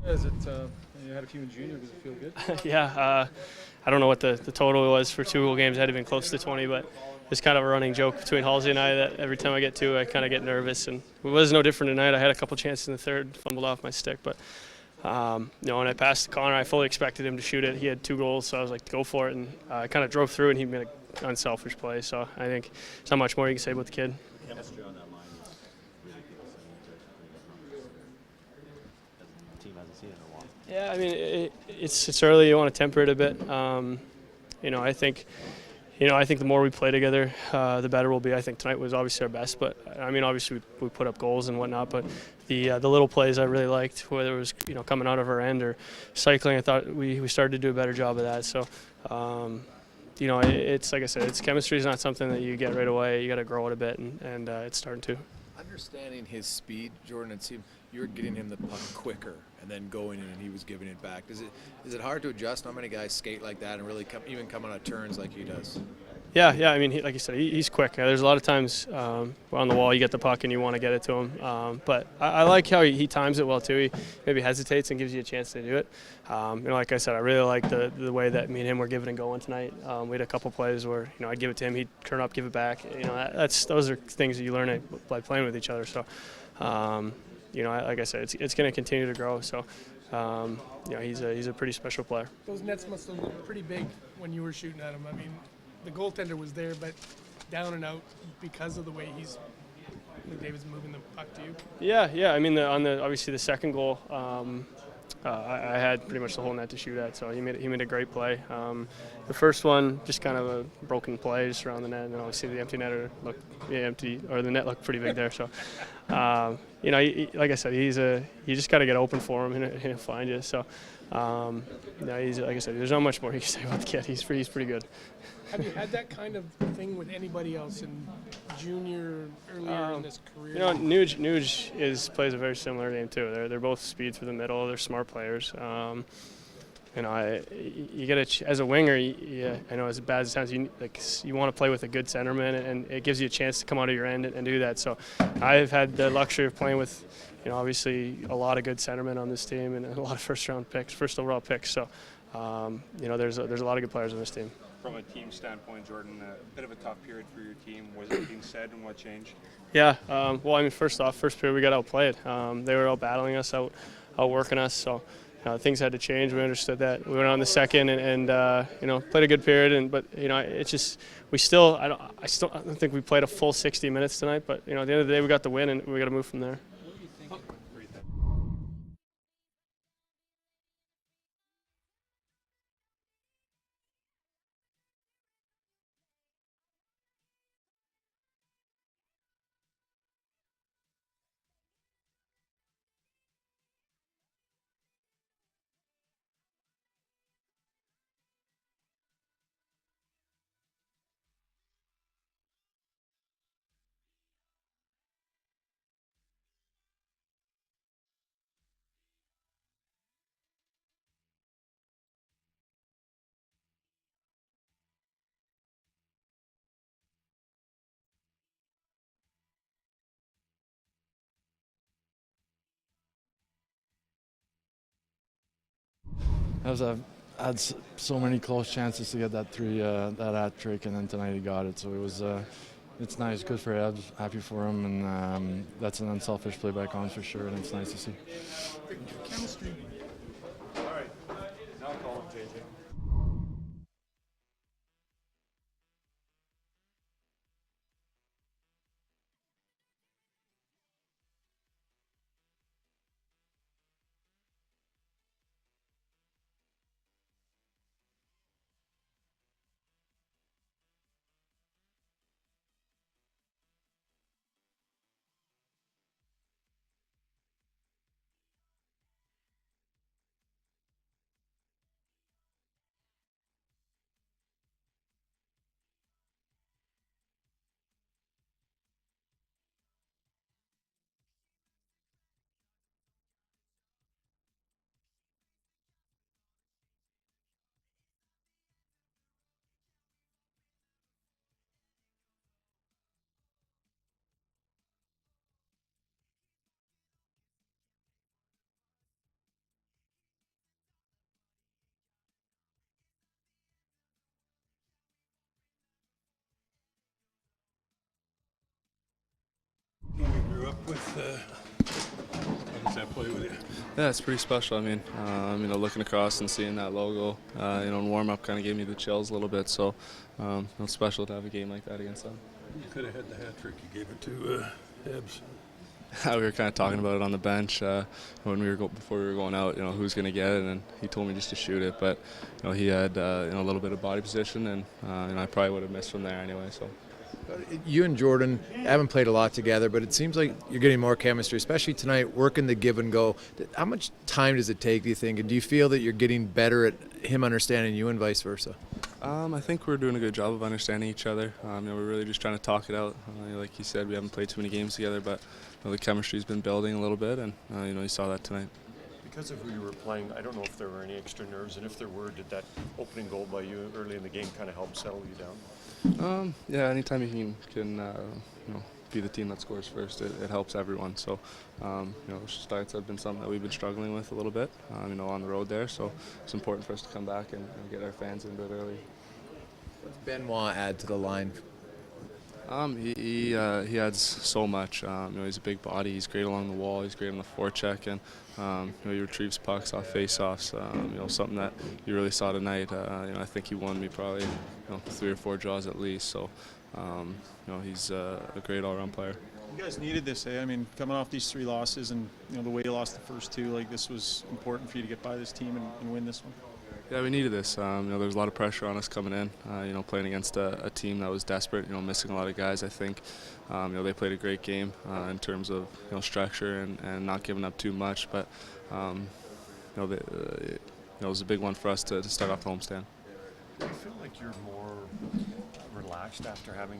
Is it, you had a few in junior, does it feel good? Yeah, I don't know what the total was for 2 games. It had to been close to 20, but it's kind of a running joke between Halsey and I that every time I get two, I kind of get nervous. And it was no different tonight. I had a couple chances in the third, fumbled off my stick, but when I passed to Connor, I fully expected him to shoot it. He had 2 goals, so I was like, go for it. And I kind of drove through, and he made an unselfish play. So I think there's not much more you can say about the kid. Chemistry on that line is ridiculous. The team hasn't seen it in a while. Yeah, I mean, it's early. You want to temper it a bit. I think. I think the more we play together, the better we'll be. I think tonight was obviously our best, but I mean, obviously we put up goals and whatnot. But the little plays I really liked, whether it was coming out of our end or cycling, I thought we started to do a better job of that. So, it's like I said, chemistry is not something that you get right away. You got to grow it a bit, and it's starting to. Understanding his speed, Jordan, it seemed you were getting him the puck quicker and then going in and he was giving it back. Is it hard to adjust? How many guys skate like that and really even come on a turns like he does? Yeah. I mean, like you said, he's quick. There's a lot of times on the wall you get the puck and you want to get it to him. But I like how he times it well too. He maybe hesitates and gives you a chance to do it. Like I said, I really like the way that me and him were giving and going tonight. We had a couple plays where I'd give it to him, he'd turn up, give it back. Those are things that you learn by playing with each other. So, like I said, it's going to continue to grow. So. He's a pretty special player. Those nets must have looked pretty big when you were shooting at him. I mean, the goaltender was there, but down and out because of the way McDavid's moving the puck to you. Yeah. I mean, obviously the second goal, I had pretty much the whole net to shoot at, so he made a great play. The first one, just kind of a broken play just around the net, and then obviously the empty netter the net looked pretty big there. So, like I said, you just got to get open for him, and he'll find you. So, he's like I said, there's not much more you can say about the kid. He's pretty good. Have you had that kind of thing with anybody else in junior earlier in this career? Nuge plays a very similar game too. They're both speed through the middle. They're smart players. You get as a winger. I know as bad as it sounds, you want to play with a good centerman, and it gives you a chance to come out of your end and do that. So, I've had the luxury of playing with, obviously a lot of good centermen on this team and a lot of first overall picks. So, there's a lot of good players on this team. From a team standpoint, Jordan, a bit of a tough period for your team. Was it being said, and what changed? Yeah, first period we got outplayed. They were out battling us, out working us. So things had to change. We understood that. We went on the second and played a good period. But it's just I don't think we played a full 60 minutes tonight. But at the end of the day, we got the win, and we got to move from there. Had so many close chances to get that hat trick, and then tonight he got it. So it was it's nice, good for Ed, happy for him, and that's an unselfish play by Con for sure, and it's nice to see. Chemistry. All right. Now call him, JJ. how does that play with you? Yeah, it's pretty special. I mean, looking across and seeing that logo, in warm-up kind of gave me the chills a little bit. So, it's special to have a game like that against them. You could have had the hat trick. You gave it to Ebbs. We were kind of talking about it on the bench when before we were going out. Who's going to get it, and he told me just to shoot it. But he had a little bit of body position, and I probably would have missed from there anyway. So. You and Jordan haven't played a lot together, but it seems like you're getting more chemistry, especially tonight, working the give and go. How much time does it take, do you think? And do you feel that you're getting better at him understanding you and vice versa? I think we're doing a good job of understanding each other. We're really just trying to talk it out. Like you said, we haven't played too many games together, but the chemistry's been building a little bit, and you saw that tonight. Because of who you were playing, I don't know if there were any extra nerves, and if there were, did that opening goal by you early in the game kind of help settle you down? Yeah, anytime you can be the team that scores first, it helps everyone. So, starts have been something that we've been struggling with a little bit, on the road there. So it's important for us to come back and get our fans in a bit early. What's Benoit add to the line? He adds so much. He's a big body. He's great along the wall. He's great on the forecheck, and he retrieves pucks off face-offs. Something that you really saw tonight. I think he won me probably 3 or 4 draws at least. So, he's a great all-around player. You guys needed this, eh? I mean, coming off these 3 losses, and the way you lost the first 2, like this was important for you to get by this team and win this one. Yeah, we needed this. There was a lot of pressure on us coming in. Playing against a team that was desperate. Missing a lot of guys. I think, they played a great game in terms of structure and not giving up too much. But, it was a big one for us to start off the homestand. Do you feel like you're more relaxed after having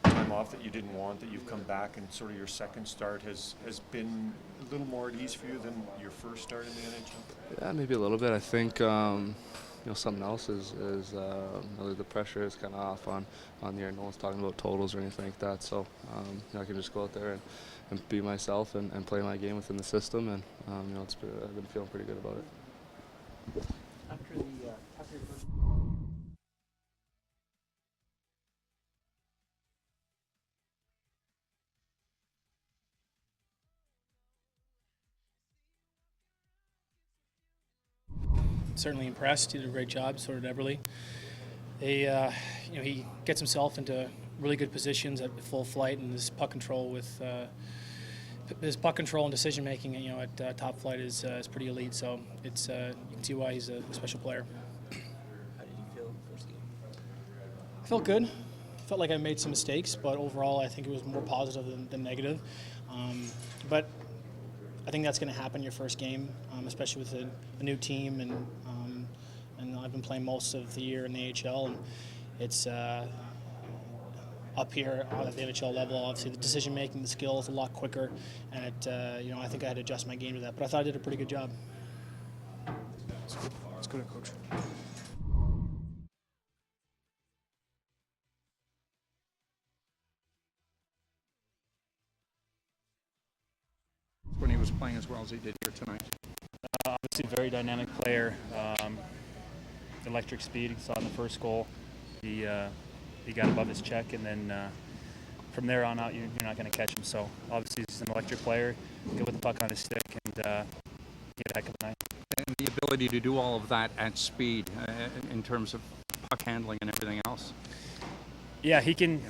time off that you didn't want, that you've come back and sort of your second start has been a little more at ease for you than your first start in the NHL? Yeah, maybe a little bit. I think something else is the pressure is kind of off on the air. No one's talking about totals or anything like that. So I can just go out there and be myself and play my game within the system. And I've been feeling pretty good about it. After your first certainly impressed. He did a great job, so did Eberle. He gets himself into really good positions at full flight, and his puck control and decision making, at top flight is pretty elite. So it's you can see why he's a special player. How did you feel first game? I felt good. I felt like I made some mistakes, but overall I think it was more positive than negative. But I think that's going to happen your first game, especially with a new team, and I've been playing most of the year in the AHL, and it's up here at the NHL level. Obviously, the decision making, the skill is a lot quicker, and I think I had to adjust my game to that. But I thought I did a pretty good job. It's good, Coach. When he was playing as well as he did here tonight. Obviously, very dynamic player. Electric speed. You saw in the first goal. He got above his check, and then from there on out, you're not going to catch him. So obviously, he's an electric player. Good with the puck on his stick, and he had a heck of a night. And the ability to do all of that at speed, in terms of puck handling and everything else. Yeah, he can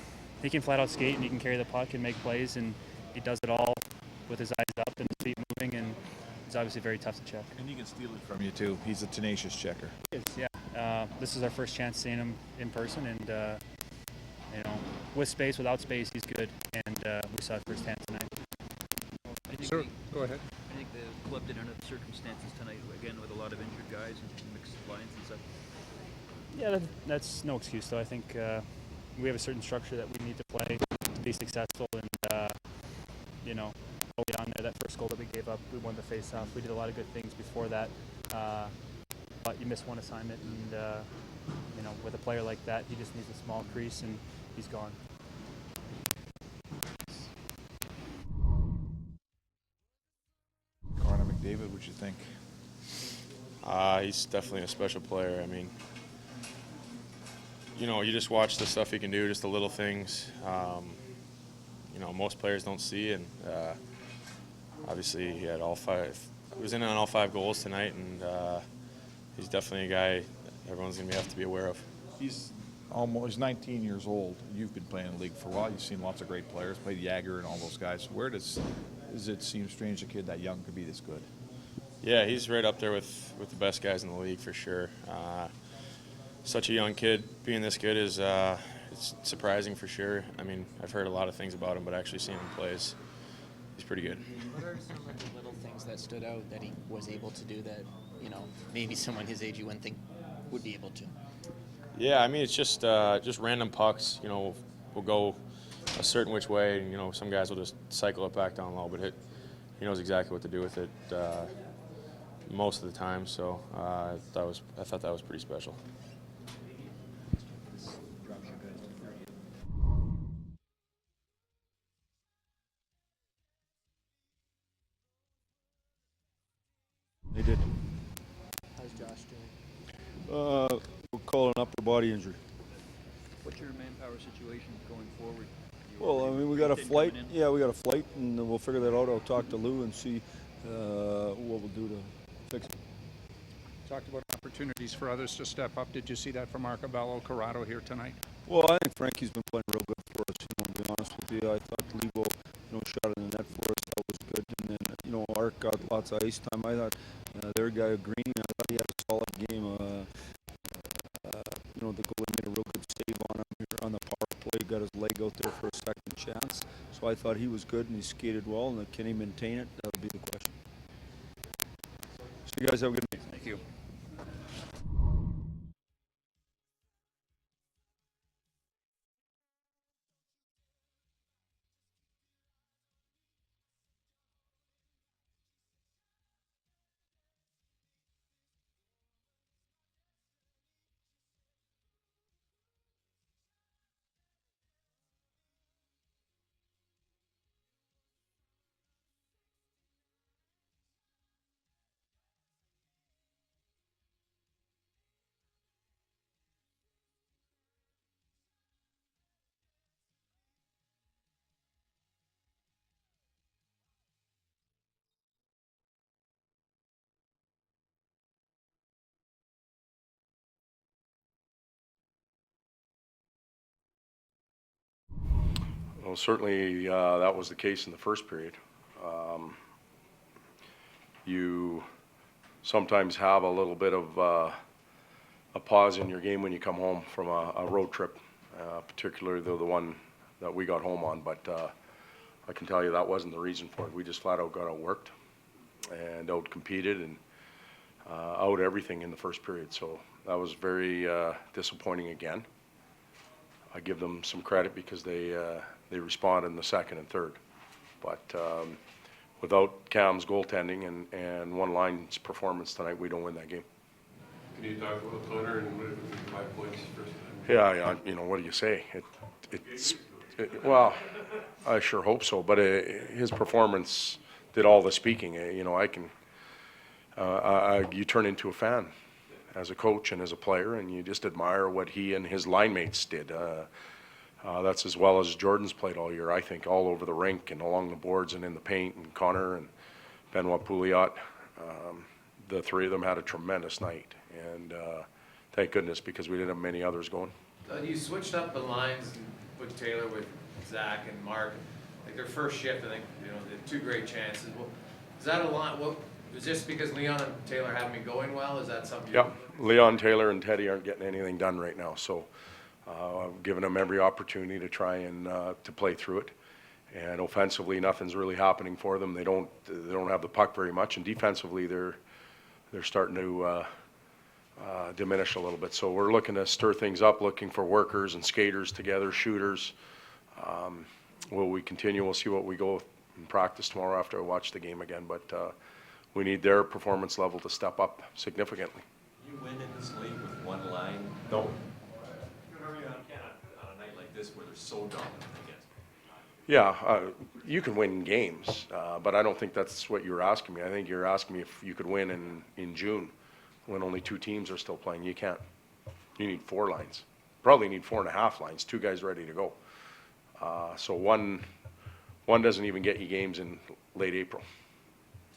flat out skate, and he can carry the puck and make plays, and he does it all with his eyes up and his feet moving, and he's obviously very tough to check. And he can steal it from you too. He's a tenacious checker. Yeah. This is our first chance seeing him in person, and with space, without space, he's good, and we saw it firsthand tonight. Sir, go ahead. I think the club did under the circumstances tonight, again with a lot of injured guys and mixed lines and stuff. Yeah, that's no excuse though. I think we have a certain structure that we need to play to be successful, and early on there, that first goal that we gave up, we won the face-off. We did a lot of good things before that, but you miss one assignment, and with a player like that, he just needs a small crease, and he's gone. Connor McDavid, what you think? He's definitely a special player. I mean, you just watch the stuff he can do, just the little things. Most players don't see, and obviously he had all 5. He was in on all 5 goals tonight, and he's definitely a guy everyone's going to have to be aware of. He's 19 years old. You've been playing in the league for a while. You've seen lots of great players, played Jagger and all those guys. Does it seem strange a kid that young could be this good? Yeah, he's right up there with the best guys in the league for sure. Such a young kid being this good is it's surprising for sure. I mean, I've heard a lot of things about him, but actually seeing him play he's pretty good. What are some of the little things that stood out that he was able to do that, maybe someone his age you wouldn't think would be able to? Yeah, I mean, it's just random pucks, will go a certain which way, and, some guys will just cycle it back down low, but he knows exactly what to do with it most of the time, so I thought that was pretty special. They did. How's Josh doing? We'll call it an upper body injury. What's your manpower situation going forward? Well, I mean, we got a flight. Yeah, we got a flight, and we'll figure that out. I'll talk to Lou and see what we'll do to fix it. Talked about opportunities for others to step up. Did you see that from Arcabello, Corrado here tonight? Well, I think Frankie's been playing real good for us. To be honest with you, I thought Lebo, shot in the net for us. That was good. And then, Art got lots of ice time. I thought their guy Green, I thought he had a solid game. The goalie made a real good save on him here on the power play. Got his leg out there for a second chance. So I thought he was good and he skated well. And can he maintain it? That would be the question. So you guys have a good night. Thank you. Well, certainly that was the case in the first period. You sometimes have a little bit of a pause in your game when you come home from a road trip, particularly the one that we got home on. But I can tell you that wasn't the reason for it. We just flat out got outworked and out-competed and out everything in the first period. So that was very disappointing again. I give them some credit because they responded in the second and third. But without Cam's goaltending and one line's performance tonight, we don't win that game. Can you talk about Hunter and 5 points first time? Yeah, what do you say? Well, I sure hope so. But his performance did all the speaking. You turn into a fan as a coach and as a player, and you just admire what he and his line mates did. That's as well as Jordan's played all year, I think, all over the rink and along the boards and in the paint. And Connor and Benoit Pouliot, the three of them had a tremendous night. And thank goodness, because we didn't have many others going. You switched up the lines and put Taylor with Zach and Mark. Like their first shift, I think, they had 2 great chances. Well, is that a line? Is this because Leon and Taylor haven't been going well? Is that something? Yeah, Leon, Taylor, and Teddy aren't getting anything done right now. So I've given them every opportunity to try and to play through it. And offensively, nothing's really happening for them. They don't have the puck very much, and defensively, they're starting to diminish a little bit. So we're looking to stir things up, looking for workers and skaters together, shooters. Will we continue? We'll see what we go in practice tomorrow after I watch the game again. But we need their performance level to step up significantly. You win in this league with one line? No. You cannot on a night like this where they're so dominant against. Yeah, you can win games, but I don't think that's what you're asking me. I think you're asking me if you could win in June when only 2 teams are still playing. You can't. You need 4 lines. Probably need 4.5 lines, 2 guys ready to go. So one doesn't even get you games in late April.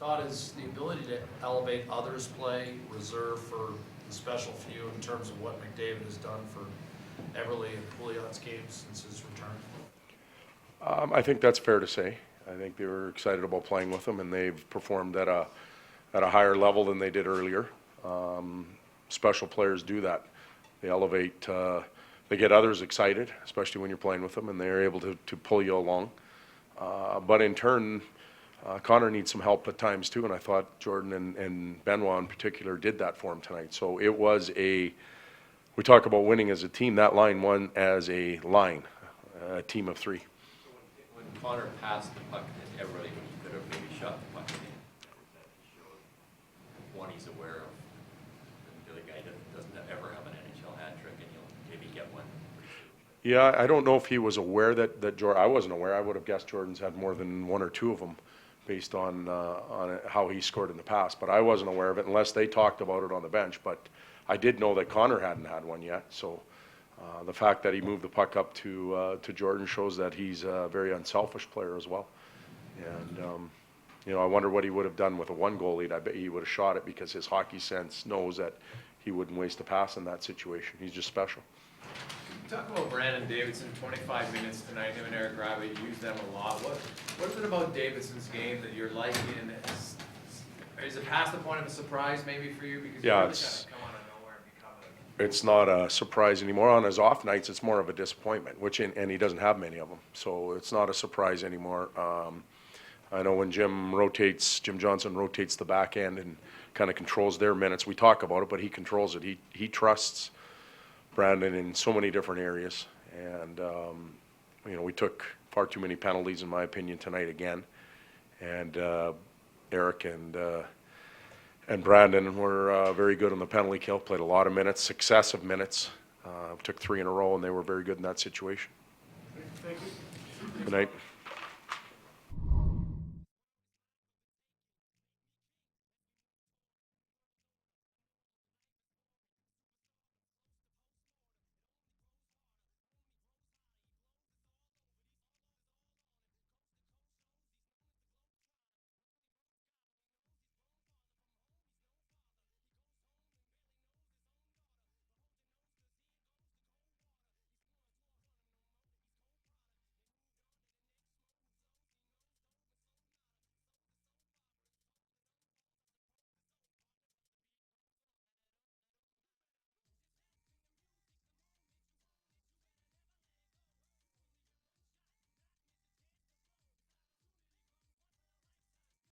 thought is the ability to elevate others' play reserved for the special few in terms of what McDavid has done for Everly and Pouliot's games since his return? I think that's fair to say. I think they were excited about playing with him, and they've performed at a higher level than they did earlier. Special players do that. They elevate, they get others excited, especially when you're playing with them, and they're able to pull you along. But in turn, Connor needs some help at times too, and I thought Jordan and Benoit in particular did that for him tonight. So it was we talk about winning as a team, that line won as a line, a team of three. When Connor passed the puck to Everly, when he could have maybe shot the puck in, one he's aware of, and the other guy doesn't ever have an NHL hat trick, and he'll maybe get one. Yeah, I don't know if he was aware that Jordan. I wasn't aware. I would have guessed Jordan's had more than one or two of them, based on how he scored in the past. But I wasn't aware of it unless they talked about it on the bench. But I did know that Connor hadn't had one yet. So the fact that he moved the puck up to Jordan shows that he's a very unselfish player as well. And I wonder what he would have done with a one-goal lead. I bet he would have shot it because his hockey sense knows that he wouldn't waste a pass in that situation. He's just special. Talk about Brandon Davidson, 25 minutes tonight. Him and Eric Rabbit, you use them a lot. What is it about Davidson's game that you're liking? Is it past the point of a surprise maybe for you? Because Yeah, you really kind of come out of nowhere and become it's not a surprise anymore. On his off nights, it's more of a disappointment, and he doesn't have many of them. So it's not a surprise anymore. I know when Jim Johnson rotates the back end and kind of controls their minutes, we talk about it, but he controls it. He trusts Brandon in so many different areas, and we took far too many penalties in my opinion tonight again, and Eric and Brandon were very good on the penalty kill, played a lot of minutes, successive minutes, took 3 in a row, and they were very good in that situation. Thank you. Good night.